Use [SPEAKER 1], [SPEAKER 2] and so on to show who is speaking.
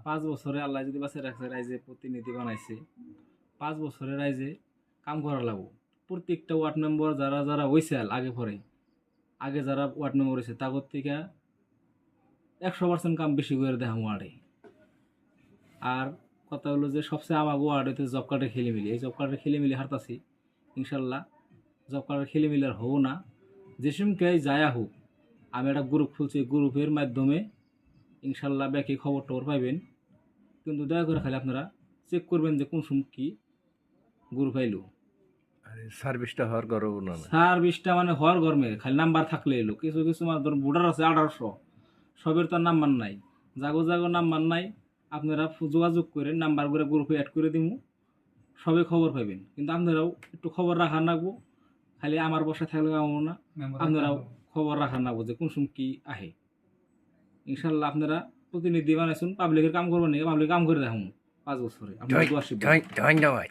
[SPEAKER 1] 5 বছরে আল্লাহ যদি বাঁচিয়ে রাখছে রাইজে প্রতিনিধি বানাইছে 5 বছরে রাইজে কাম করা লাগবো। প্রত্যেকটা ওয়ার্ড মেম্বার যারা যারা হয়েছে আগে পরে আগে যারা ওয়ার্ড মেম্বার হয়েছে তাগর থেকে 100% কাম বেশি করে দেখাম ওয়ার্ডে। আর কথা হলো যে সবচেয়ে আমাকে ওয়ার্ডেতে জব কার্ডের খেলিমিলি, এই জব কার্ডের খেলিমিলি হারতাছি। ইনশাল্লাহ জব কার্ডের খেলিমিলি আর হবো না। যে সময়কে যায়া হোক আমি একটা গ্রুপ খুলছি, গ্রুপের মাধ্যমে ইনশাল্লাহ ব্যাকে খবর টবর পাইবেন। কিন্তু দয়া করে খালি আপনারা চেক করবেন যে কোন সময় কি গ্রুপ আইলো।
[SPEAKER 2] সার্ভিসটা হওয়ার গরব না।
[SPEAKER 1] সার্ভিসটা মানে হওয়ার গরমে খালি নাম্বার থাকলে এলো। কিছু কিছু মানে ধরুন ভোটার আছে 1800, সবের তো নাম্বার নাই, জাগো জাগো নাম্বার নাই। আপনারা যোগাযোগ করে নাম্বার করে গ্রুপে অ্যাড করে দিব, সবে খবর পাইবেন। কিন্তু আপনারাও একটু খবর রাখা লাগবো, খালি আমার বসায় থাকলে কামো না, আপনারাও খবর রাখা লাগবো যে কোন সময় কি আহে। ইনশাল্লাহ আপনারা প্রতিনিধি বানাইছেন, পাবলিকের কাম করবেন নাকি পাবলিক কাম করে দেখাম 5 বছরে। আপনার
[SPEAKER 2] ধন্যবাদ।